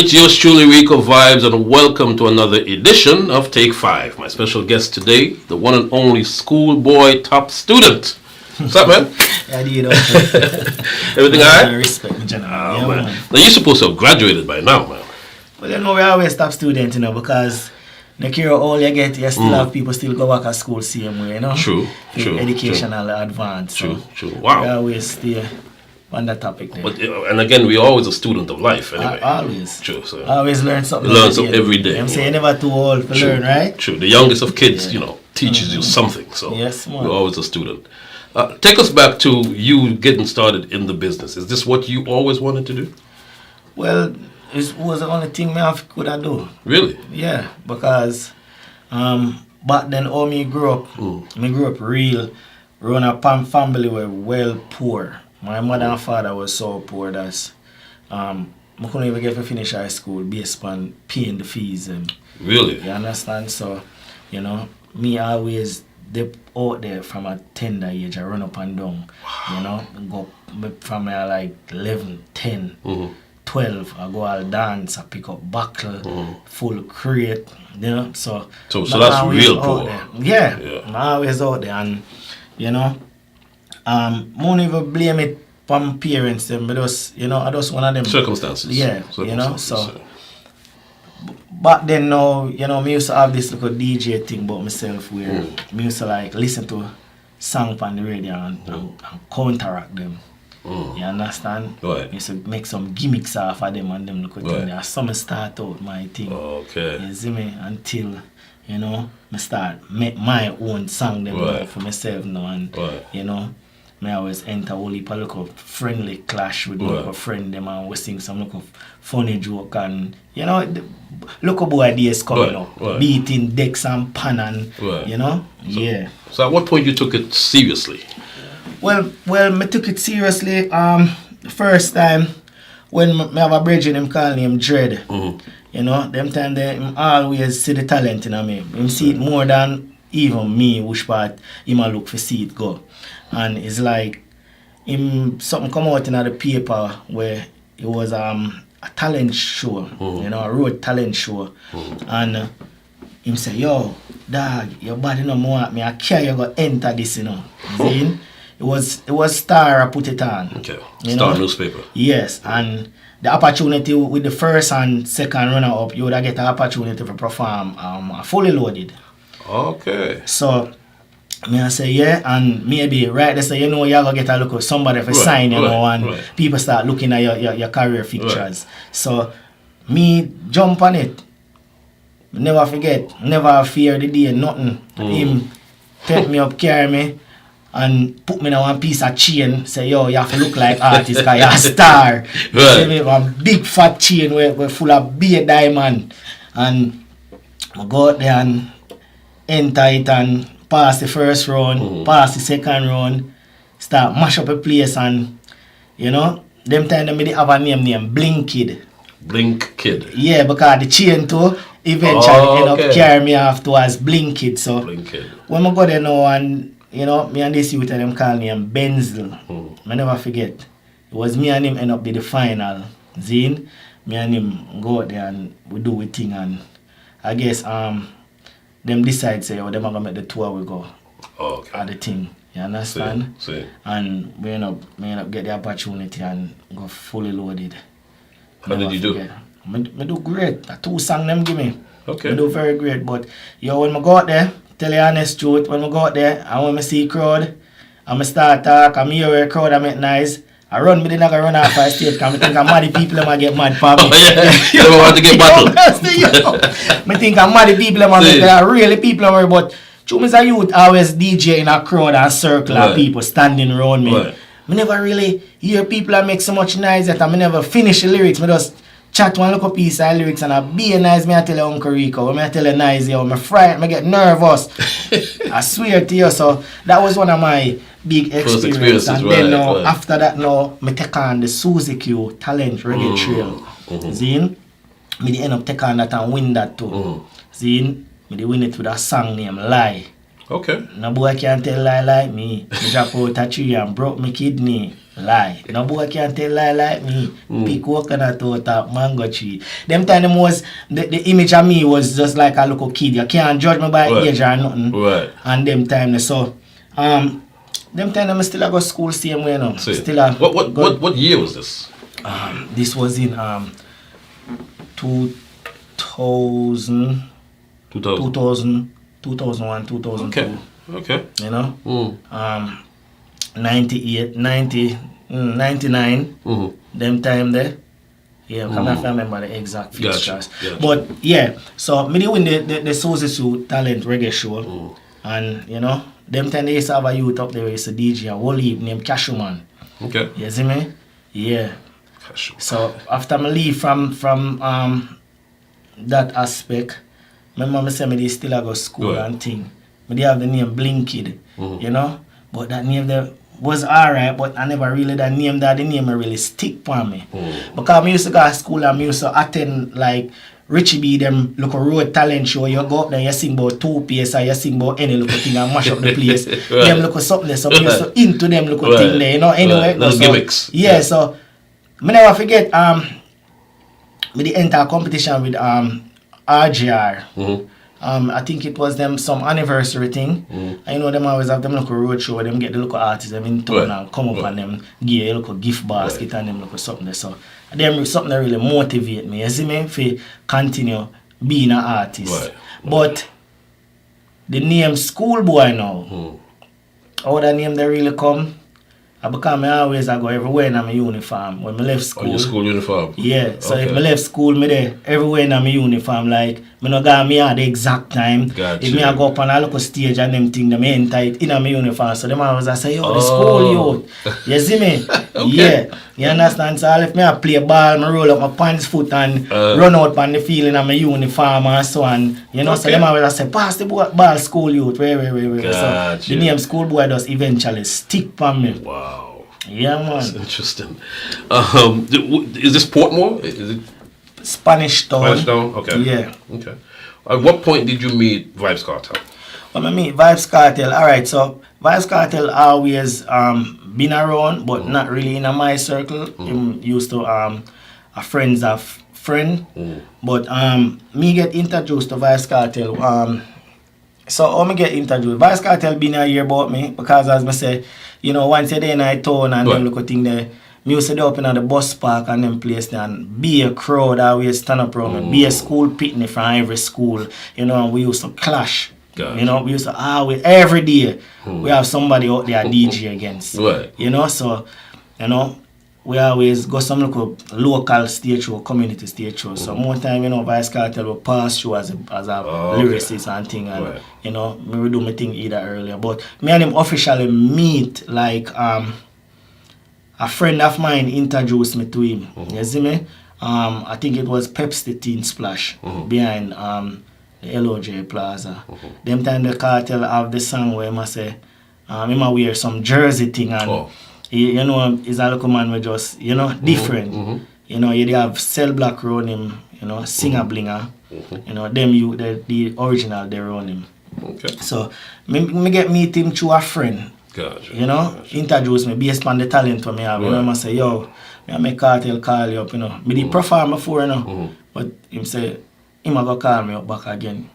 It's yours truly, Ricovibes, and welcome to another edition of Take 5. My special guest today, the one and only Schoolboy top student. What's up, man? Yeah, you know. Everything alright? Respect me, general. Oh, man. Now, you're supposed to have graduated by now, man. Well, you know, we always top student, you know, because no care how old you get, you still have people still go back to school same way, you know? True. Educational advance. True. So Wow. we always stay on that topic there. But, and again, we're always a student of life, anyway. Always. True. So Always learn something. learn something every day. I'm saying never too old to learn, right? True. The youngest of kids, teaches you something. So Yes, man. you're always a student. Take us back to you getting started in the business. Is this what you always wanted to do? Well, it was the only thing I could do. Really? Yeah, because back then, how me grew up, me grew up real, run a family were well poor. My mother and father was so poor that I couldn't even get to finish high school based on paying the fees. Really? You understand? So, me always dip out there from a tender age. I run up and down, go from like 11, 10, 12. I go all dance, I pick up buckle, full crate, So that's real poor. Yeah, I'm always out there, and I don't even blame it from parents, but I just one of them circumstances. Yeah, so. Back then, me used to have this little DJ thing about myself where me used to like listen to songs on the radio and counteract them. You understand? Right. I used to make some gimmicks off of them and them little thing there. Some start out my thing. Okay. You see me? Until, me start make my own song them for myself now, and me always enter a heap of look friendly clash with my friend them, and we sing some look funny joke, and look boy days coming up, beating decks and pan and yeah. So at what point you took it seriously? Well, me took it seriously. First time when me have a brethren him call him Dread. Them time they him always see the talent in me. Him see it more than even me, which part him a look for see it go. And it's like him something come out in the paper where it was a talent show, a road talent show. And him say, yo, dog, your body no more me, I care you go enter this, See? It was Star I put it on. Okay. Star newspaper. Yes, and the opportunity with the first and second runner up, you would get the opportunity to perform fully loaded. Okay. So me I say yeah, and maybe right they say you're gonna get a look at somebody for sign, and people start looking at your career pictures. So me jump on it. Never forget, never fear the day, nothing. Him take me up, carry me, and put me in one piece of chain, say, yo, you have to look like artist because you're a star. Right. Me one big fat chain where full of beer diamond. And I go out there and enter it and pass the first round, pass the second round, start mash up a place, and them time they have a name Blink Kid. Blink Kid. Yeah, because the chain too eventually carry me off towards Blink Kid. So Blink Kid. when I go there now and me and this youth and them call me Benzel. I never forget. It was me and him end up be the final. Zine. Me and him go out there and we do a thing, and I guess them decide say them are gonna make the tour we go. At the thing. You understand? See. And we end up get the opportunity and go fully loaded. How did you do? I do great. The 2 songs them give me. Okay. I do very great. But when I go out there, tell you honest truth, when I go out there, and when I see crowd, and I start talk, and I hear a crowd, I make nice, I run, but then I run off the stage, because I think I'm mad people, I get mad for me. You don't want to get battled. I think I'm mad people, I really people, but true, as a youth, I always DJ in a crowd and circle of people standing around me. I never really hear people that make so much noise that I never finish the lyrics. I just chat one little piece of lyrics and I be a nice, I tell you Uncle Rico, when I tell you nice, I'm frightened, I get nervous. I swear to you, so that was one of my big experiences. And then after that I take on the Suzy Q Talent Reggae Trail. Zine, I end up take on that and win that too. Zine, I win it with a song named Lie. Okay. No boy can't tell lie like me. Me drop out a tree and broke my kidney. Lie. No boy can't tell lie like me. Pick coconut out of mango tree. Them time the image of me was just like a little kid. You can't judge me by age or nothing. Right. And them time so them time I still go school same way now. Still what year was this? This was in 2000 2001, 2002. Okay. You know? 98, 90, 99. Them time there. Yeah, I can't remember the exact fixtures. Gotcha. But yeah, so me win the Soul's Talent reggae show. And you know, them time they used to have a youth up there who used to DJ a whole heap named Cashew Man. Okay. You see me? Yeah. Cashew. So after me leave from that aspect, my mom said me they still go school and thing. Me they have the name Blinkid, you know? But that name there was alright, but I never really the name really stick for me. Because I used to go to school and I used to attend like Richie B them look a road talent show. You go up there, you sing about 2 PS or you sing about any little thing and mash up the place. Them look something there, so I used to into them little thing there, you know. Anyway, little gimmicks. Yeah, so me never forget me the enter competition with RGR. I think it was them some anniversary thing. I know them always have them local road show where them get the local artists them in town and come up and them give a local gift basket and them local something there. So them something that really motivate me. You see me for continue being an artist. But the name Schoolboy now, how that name they really come? Because I always go everywhere in my uniform. When I left school. Oh, your school uniform? Yeah. So if I left school, me there everywhere in my uniform. Like, me no got me at the exact time. Gotcha. If me I go up on a local stage and them thing, them enter it in my uniform. So them always say, yo, the school youth. You see me? Yeah. You understand? So if me I play ball, I roll up my pants foot and run out on the field in my uniform and so on. You know, so them always say, pass the ball, school youth. Gotcha. So the name Schoolboy does eventually stick for me. Wow. Yeah, man. That's interesting. Is this Portmore? Is it Spanish Town? Spanish Town? Okay. Yeah. Okay. At what point did you meet Vibes Cartel? Well, I meet Vibes Cartel. Alright, so Vibes Cartel always been around, but not really in my circle. Him used to a friend's a friend. But me get introduced to Vibes Cartel. So how me get introduced? Vibes Cartel been a year about me because as I say, you know, once a day in I town and them look at thing there, me used to up in the bus park and them place there and be a crowd always stand up around me, be a school picnic from every school, you know, and we used to clash. You know, we used to always every day we have somebody out there DJ against. You know, so you know, we always go some local stage show, community stage show. So more time, you know, Vibes Cartel will pass through as a lyricist and thing, and you know, me will do my thing either earlier. But me and him officially meet like a friend of mine introduced me to him. You see me? I think it was Pepsi Teen Splash behind the LOJ Plaza. Them time the Cartel have the song where I say, I wear some jersey thing and. You know, he's a local man with just, you know, different. You know, you have Cell Black around him, you know, Singer Blinger. You know, them the original they around him. Okay. So, me get meet him through a friend. Gotcha. You know, introduce me based on the talent for me have. You know, I say, yo, I make Cartel call you up, you know. Me did perform before, you know. But him say, him a go call me up back again.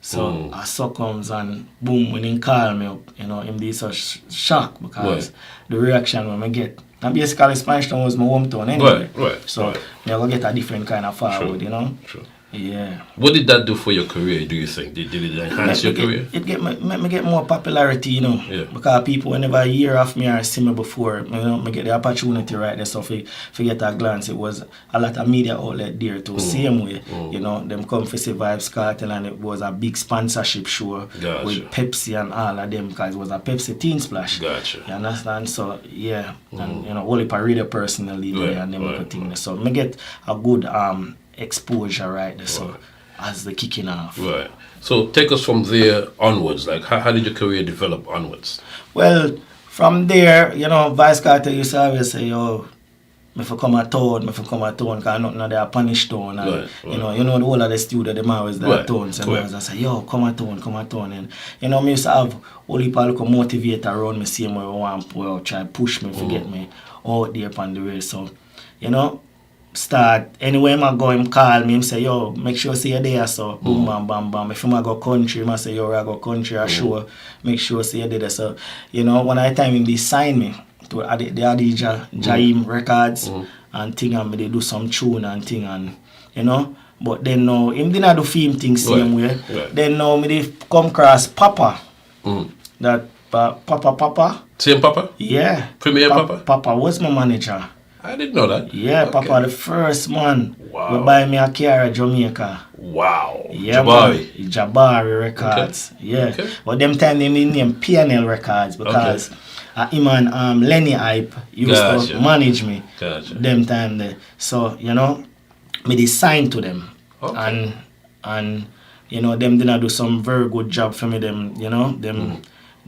So I succumbs and boom, when he call me up, you know, him be such shock because the reaction when I get. And basically Spanish Town was my hometown anyway. So I go get a different kind of forward, you know. Yeah. What did that do for your career, do you think? Did it enhance your career? It make me get more popularity, you know. Yeah. Because people whenever hear of me or see me before, you know, I get the opportunity right there. So if you get a glance, it was a lot of media outlet there too. Same way, you know, them come for see Vibes Cartel and it was a big sponsorship show with Pepsi and all of them because it was a Pepsi Teen Splash. Gotcha. You understand? So yeah, and you know, only per radio personally there and them thing. So I get a good exposure right there, so as the kicking off. Right. So take us from there onwards. Like how did your career develop onwards? Well, from there, you know, Vibes Cartel used to always say, yo, me for come a town, cause nothing of there punish town. And you know the whole of the studio them always there town. So I was just say, yo, come a town. And you know, me used to have all people look motivate around me, same way want try push me, forget me out there upon the way. So, you know, start anywhere I go, him call me, him say, yo, make sure see you there, so boom, bam, bam, bam. If I go country, I say, yo, I go country, I sure, make sure see you there. So, you know, one of the time him they sign me to the Jaim Records and thing, and they do some tune and thing, and you know, but then now him didn't do film things same way. Then now me they come across Papa, that Papa. Same Papa? Yeah. Premier Papa? Papa was my manager. I didn't know that. Yeah, okay. Papa the first man. Wow. We buy me a car at Jamaica. Wow. Yeah, Jabari Records. Okay. Yeah. Okay. But them time they name PNL Records because him and Lenny Hype used to manage me. Them time there. So, you know, me they signed to them. Okay. And you know, them didn't do some very good job for me, them, you know, them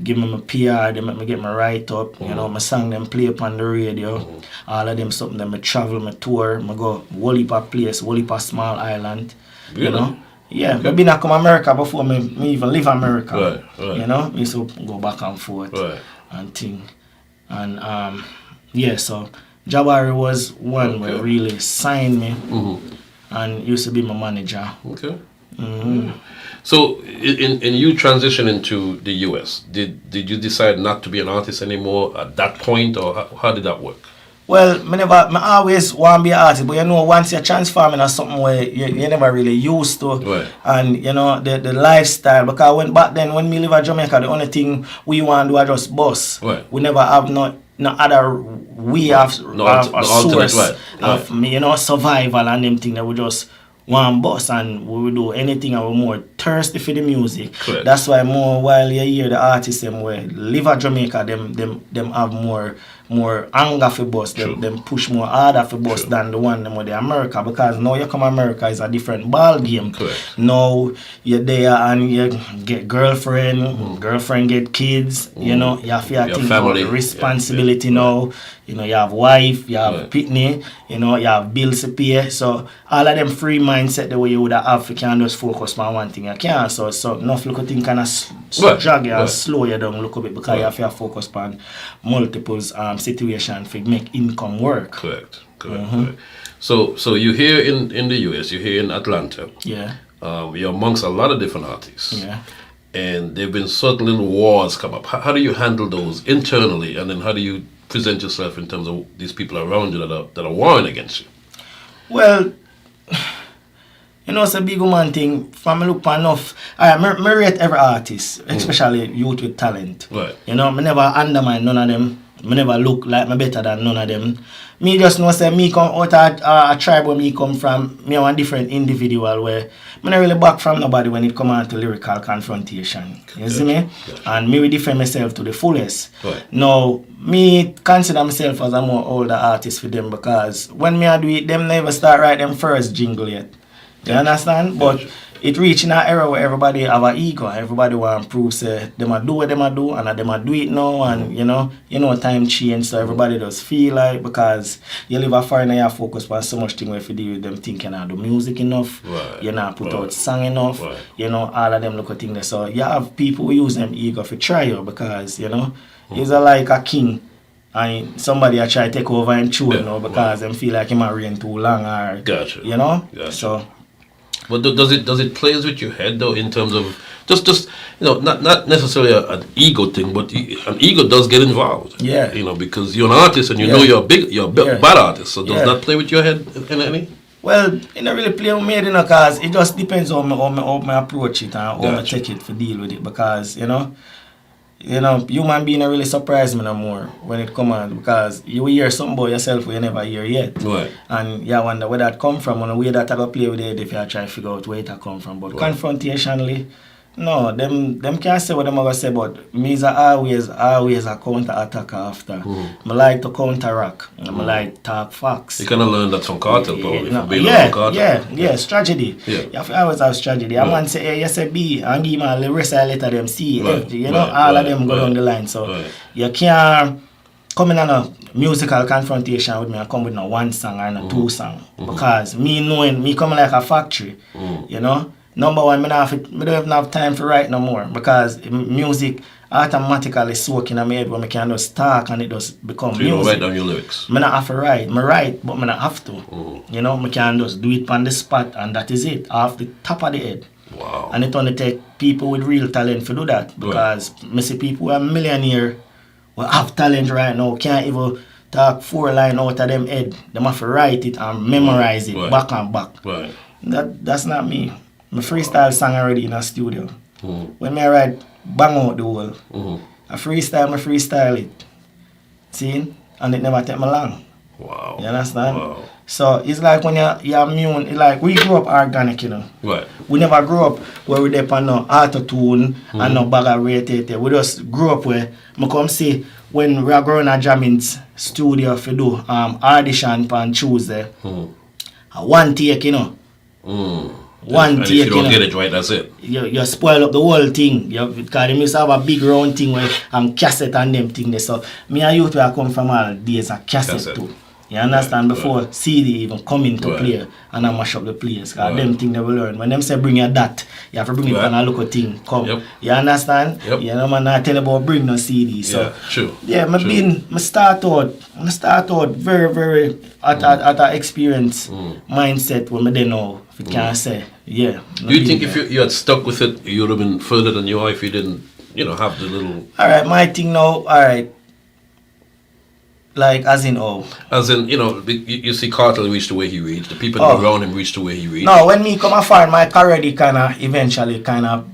give me my PR, they make me get my write up, you know, my song them play up on the radio, all of them something, them I travel, my tour, I go whole heap of place, whole heap of small island, you know. Yeah, okay. I been to come America before me even leave America, you know, me used to go back and forth and thing. And yeah, so Jabari was one where really signed me and used to be my manager. Okay. So, in you transition into the US, did you decide not to be an artist anymore at that point, or how did that work? Well, I always want to be an artist, but you know, once you're transforming into something where you never really used to, and you know, the lifestyle, because back then when we live in Jamaica, the only thing we want to do is just bus. We never have no other way of source of you know, survival and them things that we just one bus, and we will do anything, and we're more thirsty for the music. Correct. That's why more while you hear the artists them where live at Jamaica, them have more anger for bus, them push more harder for bus than the one them with the America, because now you come America is a different ball game. Correct. Now you're there and you get girlfriend get kids, you know, you have to think about the responsibility now. You know, you have wife, you have pitney, you know, you have bills to pay. So all of them free mindset the way you would have, you can't just focus on one thing. You can't. So enough little thing kind of drag you and slow you down a little bit, because you have to focus on multiple situations to make income work. Correct. So you're here in the US, you're here in Atlanta. Yeah. You're amongst a lot of different artists. Yeah. And there have been certain little wars come up. How do you handle those internally, and then how do you present yourself in terms of these people around you that are warring against you? Well, you know, it's a big woman thing. From look enough, I rate every artist, especially youth with talent. Right. You know, I never undermine none of them. I never look like me better than none of them. Me just know say me come out of a tribe where me come from. Me a different individual where me not really back from nobody when it come on to lyrical confrontation. You see me? And me will defend myself to the fullest. Right. Now, me consider myself as a more older artist for them, because when me I do it, them never start write them first jingle yet. You understand? But it reach in an era where everybody have an ego. Everybody want to prove say them a do what them a do, and them a do it now, and you know time change, so everybody does feel like, because you live a foreign and you focus on so much thing where if you deal with them think you not do music enough, you not put out song enough, you know, all of them look at things there. So you have people who use them ego for trial, because you know he's like a king. And somebody I try to take over and chew now because them feel like him a reign too long, or you know. So but does it plays with your head though, in terms of just you know, not necessarily an ego thing, but an ego does get involved. Yeah. You know, because you're an artist and you know you're a bad artist. So does that play with your head in any? Well, it don't really play with me, you know, because it just depends on how I approach it and how I take it to deal with it, because you know, human being don't really surprise me no more when it come on, because you will hear something about yourself you never hear yet. Right. And you wonder where that come from, and the way that I go play with it if you try to figure out where it come from. But confrontationally, no, them can't say what them ever say, but me is always a counter attacker after. I like to counteract. I like to talk facts. You kind of learn that from Cartel, probably. Strategy. Yeah. You have to always have strategy. A man say A, you say B, and give me the rest of the letter them C, F, you know, all of them go down the line. So you can't coming on a musical confrontation with me and come with no one song or no two song. Because me knowing, me coming like a factory, you know. Number one, me don't even have time to write no more because music automatically soak in my head when I can just talk and it just become so music. You don't write down your lyrics? I not have to write. I write, but I not have to. You know, I can just do it on the spot and that is it, off the top of the head. Wow. And it only take people with real talent to do that because I see people who are millionaire who have talent right now can't even talk 4 lines out of them head. They have to write it and memorize it back and back. Right. That's not me. My freestyle song already in a studio. When I write bang out the whole, I freestyle it. See? And it never take me long. Wow. You understand? Wow. So it's like when you're immune, it's like we grew up organic, you know. Right. We never grew up where we depend on auto-tune and no bag of rate. We just grew up where I come see when we are growing a jamming studio for do audition on Tuesday. One take, you know. One take, if you don't know, get it right, that's it. You spoil up the whole thing. Because they used to have a big round thing where cassette and them thing there. So me and youth where I come from all days a cassette too. You understand? Before CD even come into play and I mash up the place. Because them thing they will learn. When them say bring your that, you have to bring it on a local thing. Come. You understand? You know man, I tell you about bring no CD. So I start out very, very at a experience mindset when I didn't know if it can say. Yeah. Do you think if you had stuck with it, you would have been further than you are if you didn't, you know, have the little... Alright, my thing now, alright. Like, as in, As in, you know, you see Cartel reach the way he reached, the people around him reach the way he reached. No, when me come afar, my career eventually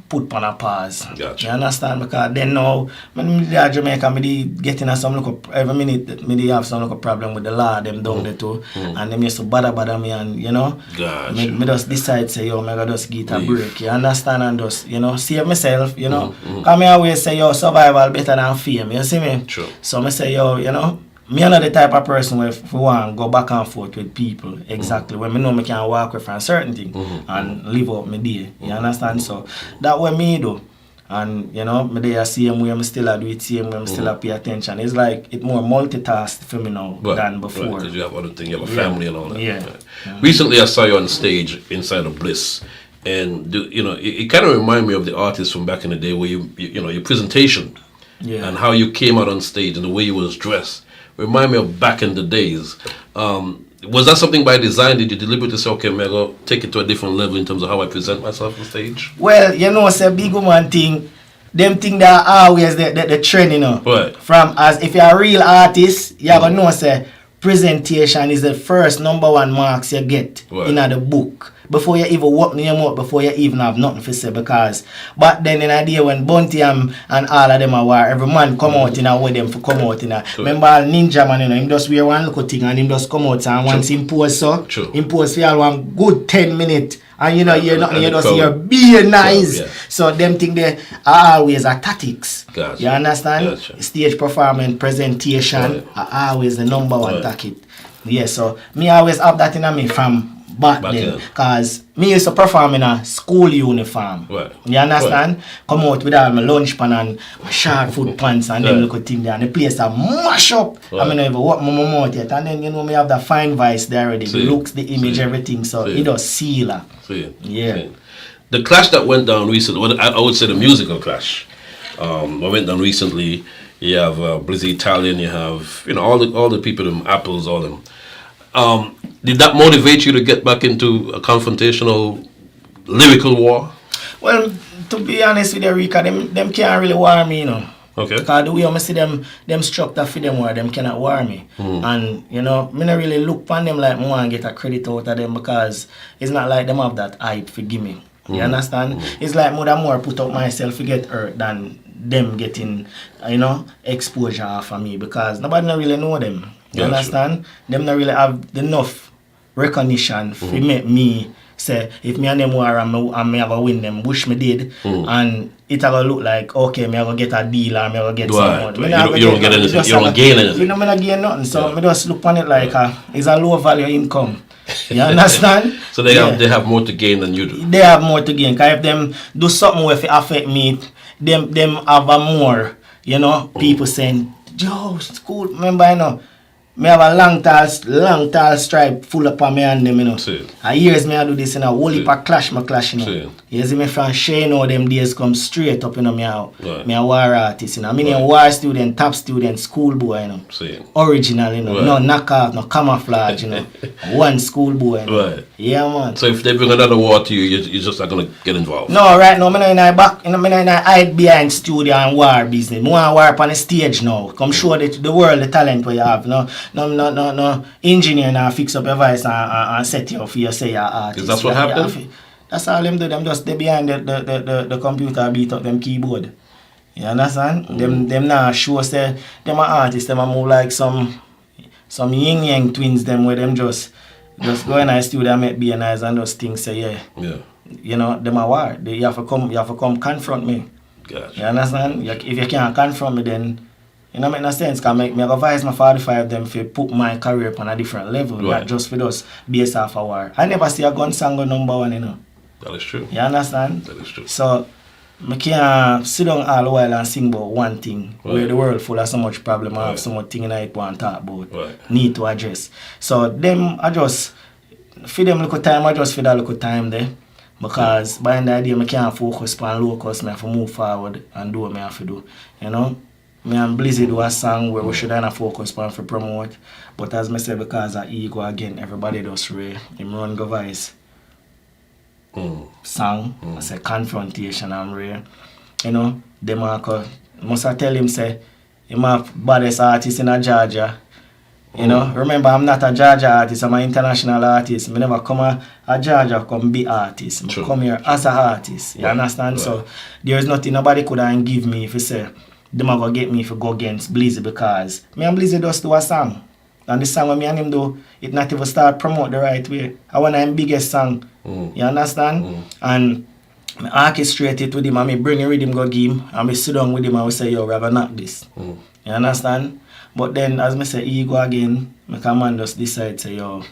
put on a pause. Gotcha. You understand? Because then now, when I there Jamaica, I getting some look every minute, I have some look problem with the law, them down there too. And them used to bother me and, you know. Gotcha. Me just decide, say, yo, I just get a break. You understand? And just, you know, save myself, you know. Because I always say, yo, survival better than fame. You see me? True. So I say, yo, you know. Me are not the type of person where if we want to go back and forth with people exactly when I know I can walk with for a certain thing and live up my day. You understand? So that way me do. And you know, me there same way I still do it, same way I still pay attention. It's like it more multitask for me now than before. Because you have other things, you have a family and all that. Yeah. Recently I saw you on stage inside of Bliss. And you know, it kind of reminded me of the artists from back in the day where you know, your presentation and how you came out on stage and the way you was dressed. Remind me of back in the days. Was that something by design? Did you deliberately say, okay, I'm going to take it to a different level in terms of how I present myself on stage? Well, you know, it's a big woman thing. Them thing that are always the trend, you know. Right. From as if you're a real artist, you're going to know, say, presentation is the first #1 marks you get in the book. Before you even walk near your mouth, before you even have nothing to say, because back then in a day when Bunty and all of them are war, every man come out in a way them for come out in a remember Ninja Man, you know, him just wear one little thing and him just come out and once him pose so him pose for y'all one good 10 minutes and you know you're not you just hear be nice. So them thing they are always a tactics. You understand? Stage performance, presentation are always the #1 tactic. Yeah, so me always have that in me from back then, because me used to perform in a school uniform. You understand? Come out with all my lunch pan and my short foot pants and them little thing there, and the place a mash up. I mean, I never walk my mouth yet, and then you know me have the fine vice there already. The looks, the image, everything. So it does seal her. Yeah. The clash that went down recently, well, I would say the musical clash. What went down recently. You have Blizzy Italian. You have all the people, them Apples, all them. Did that motivate you to get back into a confrontational lyrical war? Well, to be honest with you, Rika, them can't really war me, you know. Okay. Because the way I see them structure for them war, them cannot war me. And, you know, me not really look upon them like I want to get a credit out of them because it's not like them have that hype for give me. You understand? It's like more put up myself to get hurt than them getting, you know, exposure off of me because nobody not really know them. You understand? Them not really have enough recognition for make me say if me and them war and me have to win them, wish me did, and it will look like okay, me have to get a deal or me have to get some money. You don't get anything. You don't gain anything. You know, me not gain nothing. So me just look on it like it's a low value income. You understand? So they have more to gain than you do. They have more to gain. Cause if them do something where it affect me, them have a more, you know, people saying Yo, school, remember, you know, me have a long tall stripe full up on me and them, you know. See. A years me I do this, you know, whole heap of clash, you know. See. You see me from Shane, you know, them days come straight up, you know, me a war artist, you know. I mean, Right. a war student, top student, schoolboy, you know. See. Original, you know. Right. No knockout, no camouflage, you know. One schoolboy, you know. Right. Yeah, man. So if they bring another war to you, you're just not gonna get involved. No, right now, I'm not back, you know, I'm not hide behind studio and war business. I want to work on the stage now. Come show the world the talent we have. No engineer now fix up your voice and set you up for you say you're artist. Is that what happened? That's all them do. Them just they behind the computer beat up them keyboard. You understand? Them now show say them are artists. Them are more like some yin yang twins. Them where them just go in the studio and make be nice and just think say yeah. You know, them are war. You have to come confront me. Gotcha. You understand? If you can't confront me, then it don't make no sense. Cause me advise my 45 them to put my career on a different level, Right. not just for us based off a war. I never see a gun song go number one, you know. That is true. You understand? That is true. So I can't sit down all the while and sing about one thing where the world full of so much problem and have so much thing in it want to talk about. Right. Need to address. So them I just for them little time, I just for that little time there. Because by the idea I can't focus on locals, I have to move forward and do what I have to do. You know? Me and Blizzy do a song where we should have focus on for promote. But as I said, because of ego again, everybody does Ray. Him run go vice. Song. I say confrontation and Ray. You know, them must I tell him say him have baddest artist in Georgia. You know, remember I'm not a Georgia artist, I'm an international artist. I never come a Georgia come be artist. I come here as an artist. You understand? Right. So there's nothing nobody could give me if you say them are gonna get me if I go against Blizzy because me and Blizzy just do a song. And the song when me and him do, it not even start promote the right way. I want him biggest song. You understand? And I orchestrate it with him and me bring the rhythm go give him and me sit down with him and we say, yo, we have a knock this. You understand? But then as me say ego again, my command just decide say, yo,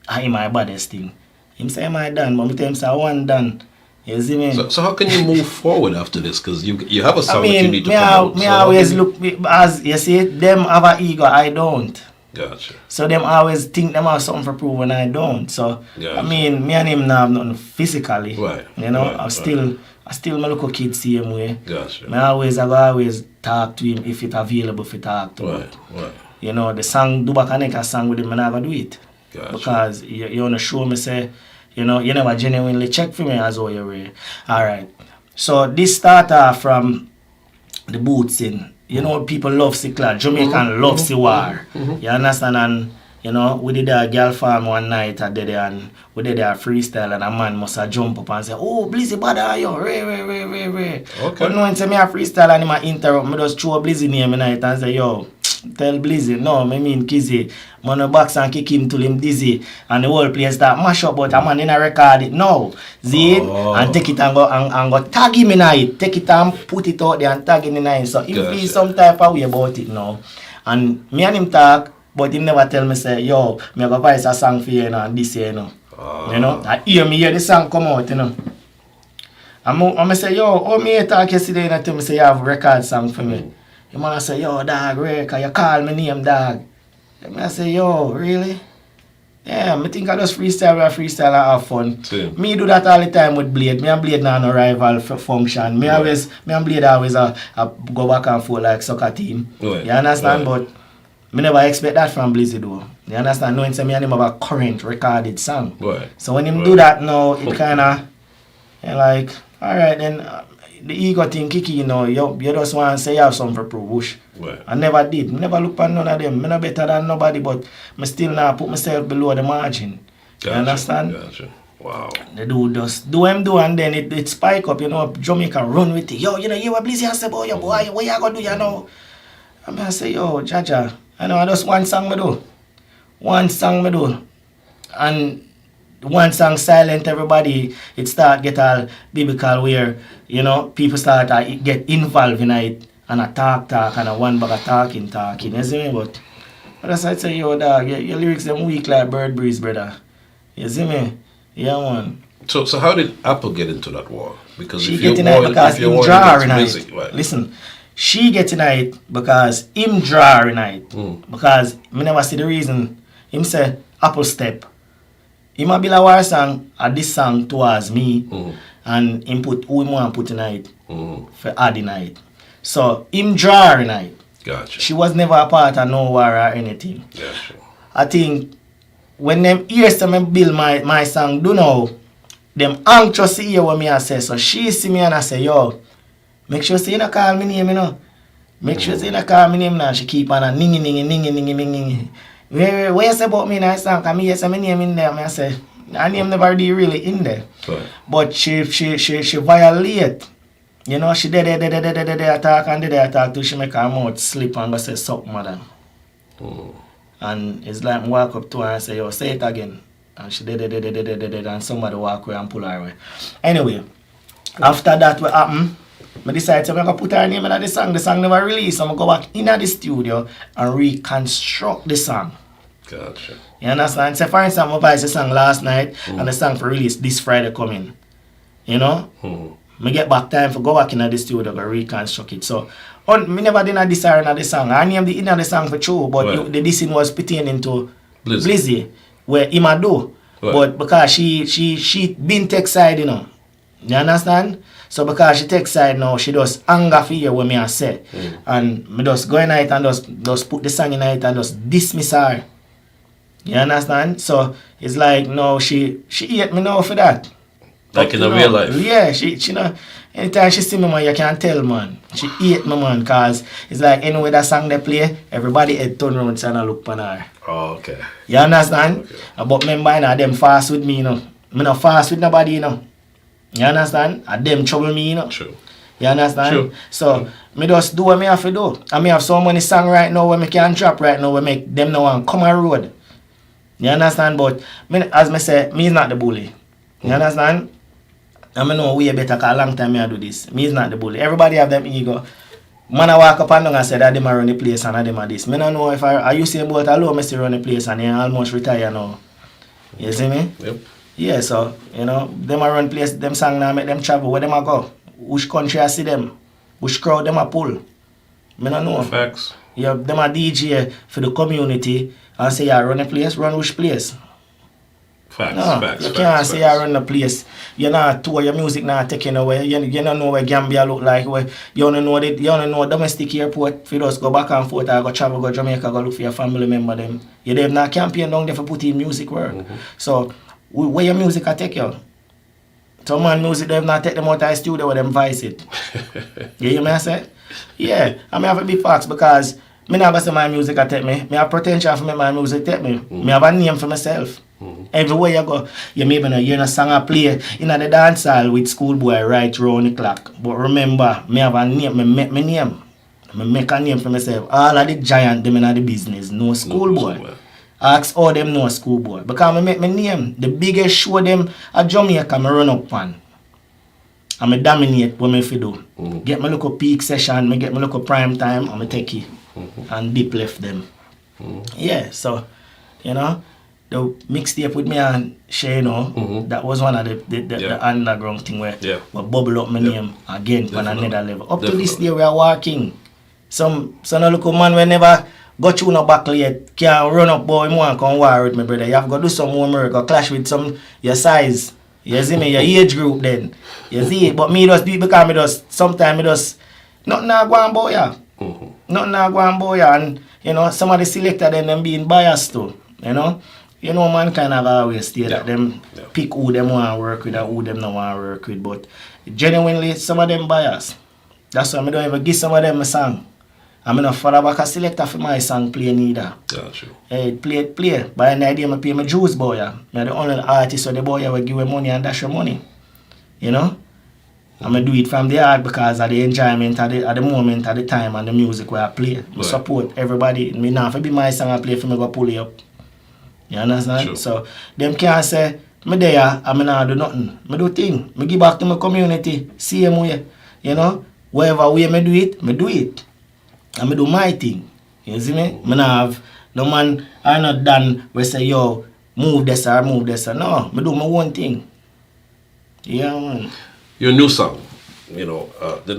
I my baddest thing. Him say I done, but me tell him say I want done. You see me? So how can you move forward after this? Because you have a song that you need to promote. Me always look, as you see, them have an ego, I don't. Gotcha. So them always think them have something for prove when I don't. So, gotcha. I mean, me and him now have nothing physically. Right. You know, right. I still my little kid same way. Gotcha. I always talk to him if it's available for talk to him. Right. You know, the song, do back a song with him, and I never do it. Gotcha. Because you want to show me, say, you know, you never genuinely check for me as well you're ready. Alright. So this started from the boots in. You know, people love Sikla. Jamaican love the war. You understand? And, you know, we did a girl farm one night at there and we did a freestyle and a man must have jump up and say, oh, Blizzy, bother you, Ray. Okay. But no one say me a freestyle and him a interrupt me just throw a Blizzy name in night and say, yo, tell Blizzy, no, I mean Kizzy. Man a box and kick him till him dizzy and the whole place start mash up but a man in a record it now. See it? And take it and go tag him in it. Take it and put it out there and tag him in it. So he feel some type of way about it now. And me and him talk, but he never tell me say, yo, me have a voice a song for you, you know, and this you know. You know? I hear the song come out, you know. And I say, yo, how me talk yesterday and tell me say you have a record song for me. The man say, yo, dog, Ray, can you call me name, dog? And I say, yo, really? Yeah, I think I just freestyle and have fun. Same. Me do that all the time with Blade. Me and Blade now no rival function. Me and Blade always go back and forth like soccer team. Right. You understand? But me never expect that from Blizzy though. You understand? Knowing say me and him have a current recorded song. Right. So when him do that now, it kinda like, alright then, the ego thing kick you know, you just want to say you have something for prove. Right. I never did. I never look at none of them. I'm not better than nobody, but I still now put myself below the margin. Gotcha. You understand? Gotcha. Wow. The dude just do him do and then it spike up, you know, Jamaica run with it. Yo, you know, you were Blizzy and say, boy, what you gonna do, you know? And I say, yo, Jaja, I know I just one song me do. And one song silent, everybody, it start get all biblical where, you know, people start to get involved in it and a talk and a one bag of talking, you see me? But that's why I say, yo, dog, your lyrics them weak like bird breeze, brother. You see me? Yeah, man. So how did Apple get into that war? Because she if get in you're it because if you're him drawing music, it. right. Listen, she get in it because him draw in it. Because me never see the reason. Him say Apple Step. Him a build a war song at this song towards me and him put who him want put in it for add in it. So him draw in it. Gotcha. She was never a part of no war or anything. Gotcha. I think when them hears me build my song do know, them anxious to hear what me I say. So she see me and I say, yo, make sure you not call me name, you know. Make sure you not call me name now. She keep on a ningy. What you say about me in that song? Because me say my name in there. I say, her name never really in there. Right. But she violate. You know, she did attack till she make her mouth slip and go say something, madam. And it's like I walk up to her and say, yo, say it again. And she did and somebody walk away and pull her away. Anyway, after that what happened, I decided to put her name in the song. The song never released. So I'm going to go back into the studio and reconstruct the song. Gotcha. You understand? So for instance, I voiced the song last night and the song for release this Friday coming. You know? I get back time for go back into the studio and reconstruct it. So, I never did this or another song. I named the inner the song for true, but the dissing was pertaining to Blizzy, where him a do. Right. But because she been take side, you know. You understand? So because she take side now, she just anger for you what me I say. And me just go in it and just put the song in it and just dismiss her. You understand? So it's like no, she hate me now for that. Like in the real life? Yeah, she know, anytime she see me, man, you can tell, man. She hate me, man, because it's like anyway that song they play, everybody head turn around and look upon her. Oh, okay. You understand? Okay. But remember, you know, them fast with me, you know. Me not fast with nobody, you know. You understand? And them trouble me, you know. True. You understand? True. So, me just do what me have to do. And me have so many songs right now where me can drop right now where make them now and come on road. You understand? But, me, as me say, me is not the bully. You understand? And I know way better because a long time I do this. Me is not the bully. Everybody have them ego. Man, I walk up and down and say that them are run the place and them are this. Me don't know if I used to say about alone, I still run the place and they almost retire now. You see me? Yep. Yeah, so, you know, them are run place, them song now make them travel. Where them a go? Which country I see them? Which crowd them a pull? Me don't know. Facts. Yeah, them a DJ for the community and say, yeah, run the place, run which place? Facts, no, facts, you can't say you run the place. You're not tour, your music not taken away. You don't know where Gambia look like. Where you don't know domestic airport. If you just go back and forth, or go travel, go Jamaica, go look for your family member them. You have not campaign down there for put in music work. So where your music I take you? Some man music they have not take them out of the studio where them vice it. You hear me I say? Yeah, I have a big facts because me never say my music I take me. Me have potential for my music take me. Me have a name for myself. Everywhere you go, you maybe know you're a song I play in the dancehall with Schoolboy right round the clock. But remember, me have a name, me make my name. I make a name for myself. All of the giant them in the business, no Schoolboy. Ask all them know Schoolboy. Because I make my name. The biggest show them at Jamaica I run up on. And I dominate what I do. Get my local peak session, I get my local prime time, and I take it. And deep left them. Yeah, so, you know. The mixtape with me and Shay, you know, that was one of the underground thing where we bubble up my name again on another level. Up to this day we are working. Some local man we never got you no back yet can run up boy more and come war with me brother. You have to do some homework or clash with some your size. You see me, your age group then. You see, but me just do it because me just sometimes me just nothing go on boy. Nothing go on boy and you know some of the selector then them being biased too. You know, man kind of always stay that them pick who them want to work with and who them not want to work with. But genuinely, some of them bias. That's why I don't even give some of them a song. I'm not follow back a selector for my song play neither. Gotcha. Hey, play. By the idea, I pay my Jews boy. I'm the only artist or the boy will give you money and dash your money. You know? I'm going to do it from the heart because of the enjoyment at the moment, at the time, and the music where I play. I support everybody. Me not for be my song I play for me go pull it up. You understand? Sure. So, them can't say, me there, I not do nothing. Me do thing. Me give back to my community. Same way. You know? Whatever way me do it. And me do my thing. You see me? Me not have, no man are not done we say, yo, move this or move this. No, me do my own thing. Yeah, man. Your new song, you know,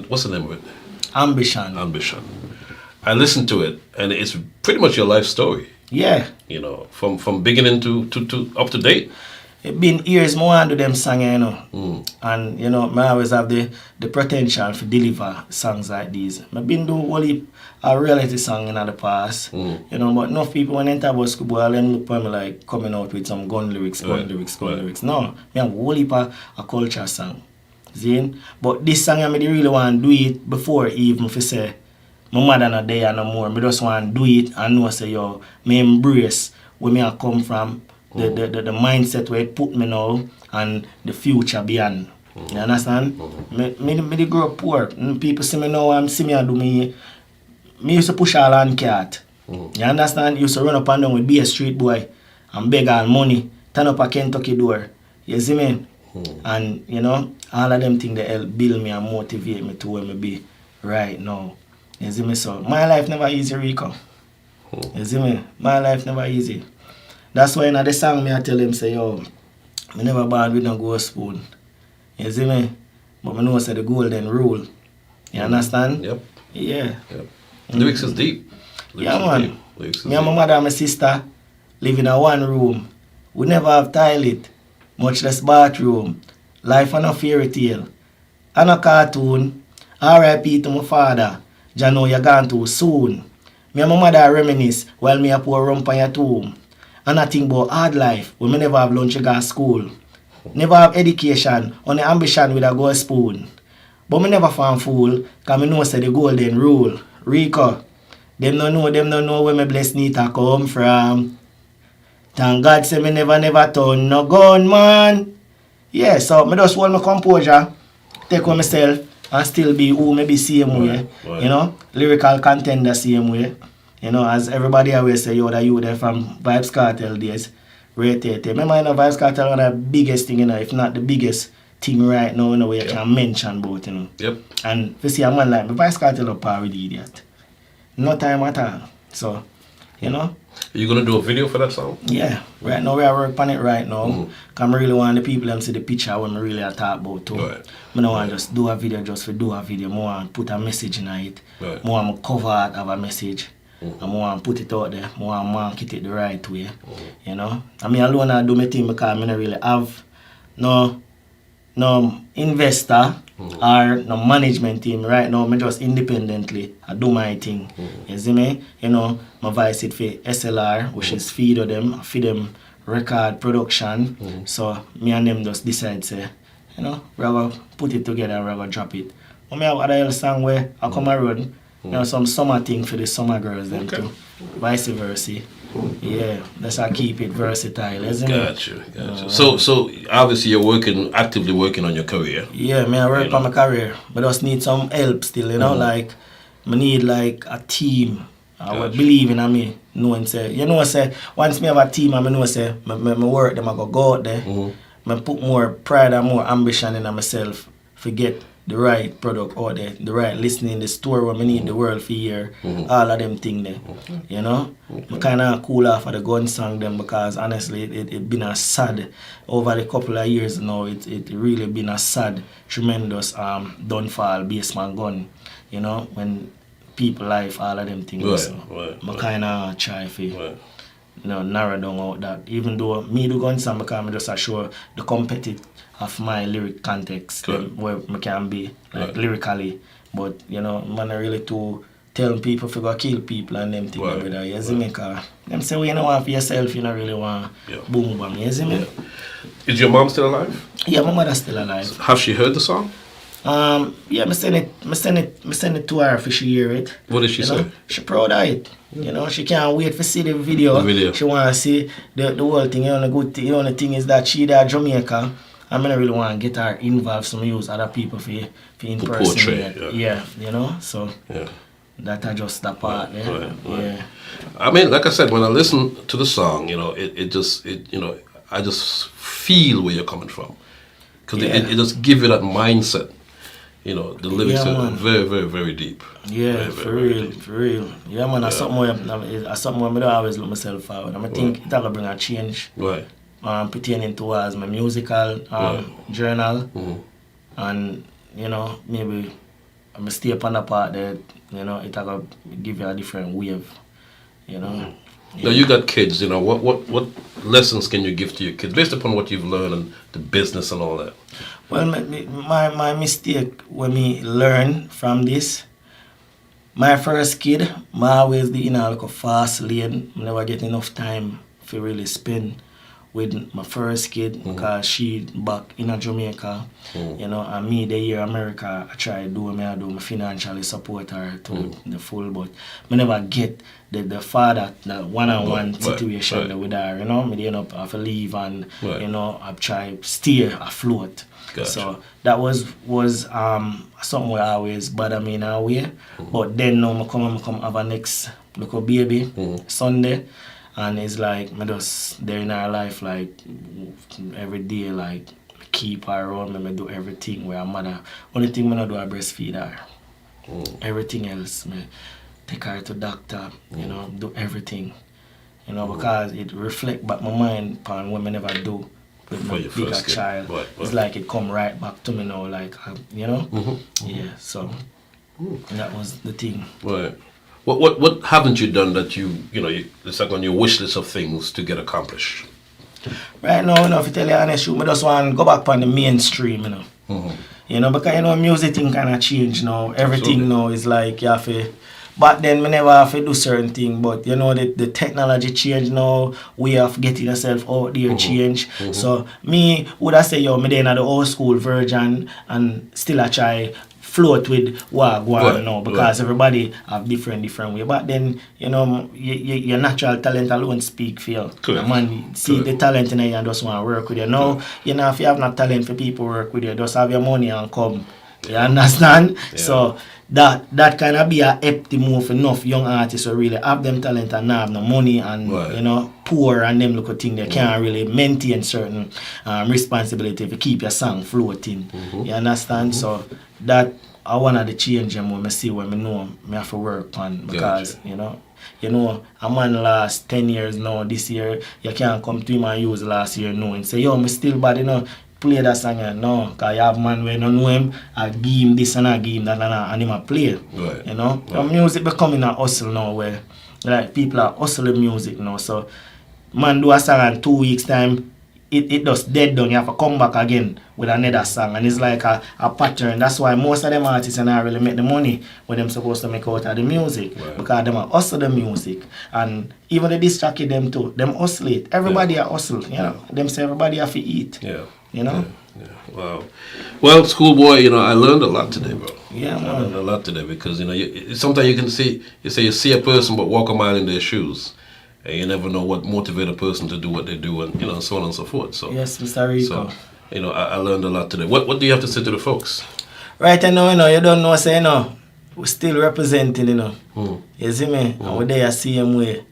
what's the name of it? Ambition. Ambition. I listened to it, and it's pretty much your life story. Yeah. You know, from beginning to up to date. It been years more under them song, you know. And, you know, I always have the potential to deliver songs like these. I've been doing only a reality song in the past. You know, but enough people when they enter about Schoolboy, them look at me like coming out with some gun lyrics. No, I have whole heap a culture song. See? But this song I really want to do it before even if I say my mother not there no more. I just want to do it and know say yo, me embrace where me I come from. The mindset where it put me now and the future beyond. You understand? Me grow up poor. People see me now and see me and do me used to push all on cat. You understand? Used to run up and down with be a street boy and beg all money. Turn up a Kentucky door. You see me? And you know, all of them things that help build me and motivate me to where me be right now. You see me? So my life never easy, Rico. You see me? My life never easy. That's why in the song me I tell him say yo, me never born with no gold spoon. You see me? But me know say the golden rule. You understand? Yep. Yeah. Yep. Lyrics is deep. Yeah man. Me and my mother and my sister live in a one room. We never have toilet, much less bathroom. Life and a fairy tale. And a cartoon. R.I.P. to my father. Jah know you're gone too soon. Me and my mother reminisce while me a pour rum on your tomb. And I think about hard life, we may never have lunch to go to school. Never have education, only ambition with a gold spoon. But me never found fool, cause me know say the golden rule. Rico, them no know where my blessed Nita come from. Thank God say me never turn no gun man. Yeah, so me just hold my composure, take on myself, and still be who me be same way. Right. You know, lyrical contender same way. You know, as everybody always say, yo, that you there from Vibes Cartel days, rated. Remember, you know, Vibes Cartel one of the biggest thing, you know, if not the biggest thing right now, you know, where you can mention about, you know. Yep. And if you see a man like me, Vibes Cartel up par with the idiot. No time at all. So, you know. Are you going to do a video for that song? Yeah. Right now, we are working on it right now. Because I really want the people to see the picture when I really talk about too. Right. I don't want to just do a video just for do a video. I want to put a message in it. Right. I want to cover it of a message. I want to put it out there. I want to market it the right way. You know. I mean, alone I do my thing because I don't really have no investor or no management team right now. I just independently I do my thing. You see me? You know, my voice it for SLR, which is feed them record production. So me and them just decide say, you know, we're gonna put it together and we're gonna drop it. But me have other song where I come around. You know, some summer thing for the summer girls them too. Vice versa. Yeah, that's how I keep it versatile, isn't it? Gotcha. So obviously you're actively working on your career. Yeah, I work on my career. But I just need some help still, you know, like I need like a team. I would believe in me. Knowing say, you know, say once me have a team, I know say my work them I go out there. I put more pride and more ambition in myself. Forget the right product out there, the right listening, the store where I need the world for hear, all of them things there. You know? I kind of cool off of the gun song them because honestly it been a sad, over the couple of years now, it really been a sad, tremendous downfall based on gun. You know? When people life, all of them things. Right, so I kind of try to narrow down out that. Even though me do gun song because I just show the competitive of my lyric context where I can be like lyrically, but you know, man, I really to tell people if you go kill people and them things over there. You see me? Cause them say, well, you don't want for yourself, you don't really want boom bang. You see me? Is your mom still alive? Yeah, my mother's still alive. So have she heard the song? Yeah, I send it to her for she hear it. What did she say? Know? She proud of it. You know, she can't wait to see the video. She want to see the whole thing. You know, the only thing is that she there Jamaica. I mean, I really want to get her involved, so I use other people for in person. Yeah, you know, so that I just that part. Yeah. I mean, like I said, when I listen to the song, you know, it you know, I just feel where you're coming from, because it just gives you that mindset. You know, the lyrics are very, very, very deep. Yeah, very, for real. Yeah, man, that's something where I don't always look myself forward. I think it'll bring a change. Right. Pertaining towards my musical journal, and you know, maybe I stay upon the part that, you know, it will give you a different wave, you know. Now you got kids, you know, what lessons can you give to your kids based upon what you've learned and the business and all that? Well, my mistake when me learn from this, my first kid, I always be in a like a fast lane. I never get enough time to really spend with my first kid because she back in Jamaica, you know, and me the year America, I try to do me financially support her to the full, but I never get the father, the one-on-one situation with her, you know, me end up have to leave and, you know, I try to stay afloat. Gotcha. So that was something where I always bother me in a way, but then now I come have a next little baby Sunday. And it's like, me just there in our life, like, every day, like, keep her around me, do everything where I'm mother. Only thing I do is breastfeed her. Everything else, me take her to doctor, you know, do everything. You know, because it reflect back my mind upon what I never do with my bigger child. It's like it come right back to me now, like, you know? Yeah, so that was the thing. Right. What haven't you done that you know, it's like on your wish list of things to get accomplished? Right now, you know, if you tell you honest truth, I just want to go back on the mainstream, you know. You know, because, you know, music thing kind of change now. Everything now is like, you have to, back then, we never have to do certain things, but, you know, the technology change now, way of getting yourself out there change. So, me, would I say, yo, me then at the old school version, and still I try float with what going now, because everybody have different way. But then, you know, your natural talent alone speak for you. Man, see the talent in you and just want to work with you. Now, you know, if you have not talent for people work with you, just have your money and come. You understand? So that kind of be a empty move for enough young artists who really have them talent and not have no money and you know, poor and them look at thing they can't really maintain certain responsibility to keep your song floating. You understand? So that I want to change them when I see when I know I have to work on, because you know, a man last 10 years now, this year you can't come to him and use last year now and say, yo, me still bad, you know, play that song. No, because you have man when you know him, I give him this and I give him that and him a play. You know, so music becoming a hustle now where like people are hustling music now. So man do a song in 2 weeks time, it just dead down. You have to come back again with another song, and it's like a pattern. That's why most of them artists and I really make the money when them supposed to make out of the music, because them are hustle the music, and even the disc jockey them too, them hustle it. Everybody are hustle, you know. Them say everybody have to eat. You know. Wow. Well, Schoolboy, you know, I learned a lot today, bro. Yeah, man. I learned a lot today because, you know, sometimes you can see, you see a person but walk a mile in their shoes. And you never know what motivates a person to do what they do, and, you know, so on and so forth. So yes, Mr. Rico. So, you know, I learned a lot today. What do you have to say to the folks? Right now, you know, you don't know, say, you know, we're still representing, you know. You see me? And we're there the same way.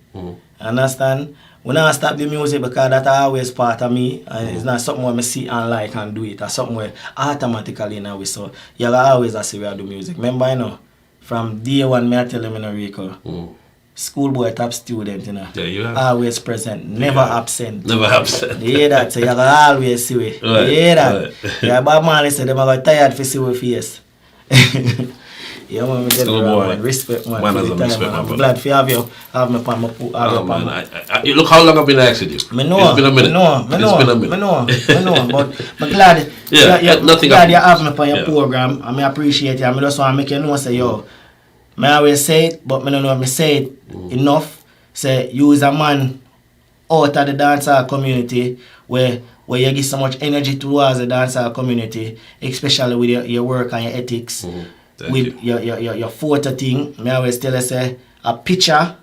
Understand? We not stop the music because that's always part of me. And it's not something where I see and like and do it. It's something where automatically now we so you always see where I do music. Remember, you know, from day one, I tell them, you know, Rico. Schoolboy top student, you know. Yeah, you are. Always present, never absent. Never absent. You hear that? So you always see it. You hear that? Yeah, but man, say them are tired for see your face. Yeah, man, me tell you, man, respect, man. Man, as a respect, man. I'm glad for have you, have me on my look how long I've been asking you. Me know, it's been a minute. Me know, but I'm glad. Nothing. Glad you have me on your program, and I appreciate it. I just want to make you know, say, yo, I always say it, but I don't know if I say it enough. Say, you is a man out of the dancehall community where you give so much energy towards the dancehall community, especially with your work and your ethics, with your photo thing. I always tell you, say, a picture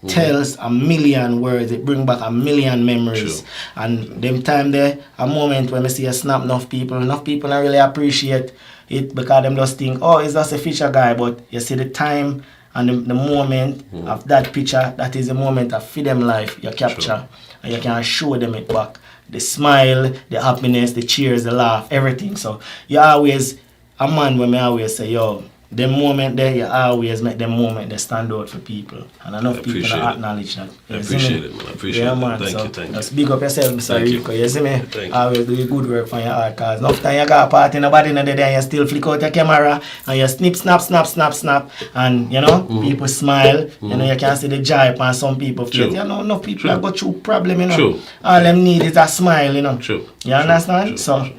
tells a million words. It brings back a million memories. True. And them time there, a moment when I see a snap, enough people don't really appreciate it because them just think, oh, it's just a feature guy. But you see the time and the moment of that picture, that is the moment of freedom life you capture. And you can show them it back. The smile, the happiness, the cheers, the laugh, everything. So you always, a man when I always say, yo, the moment there, you always make the moment they stand out for people. And enough people don't acknowledge that. I appreciate it, man. I appreciate it. Man. Thank you. Just big up yourself, Mr. Rico. You see me? Thank you. Always do good work for your art, cause enough time you got a party, nobody know there, and you still flick out your camera, and you snap, and you know, people smile, you know, you can see the joy on some people face. You know, enough people that go through problem, you know. All them need is a smile, you know. You understand? So,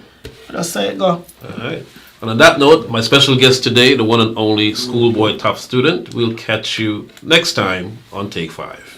just say it go. Alright. And on that note, my special guest today, the one and only Schoolboy top student, we'll catch you next time on Take 5.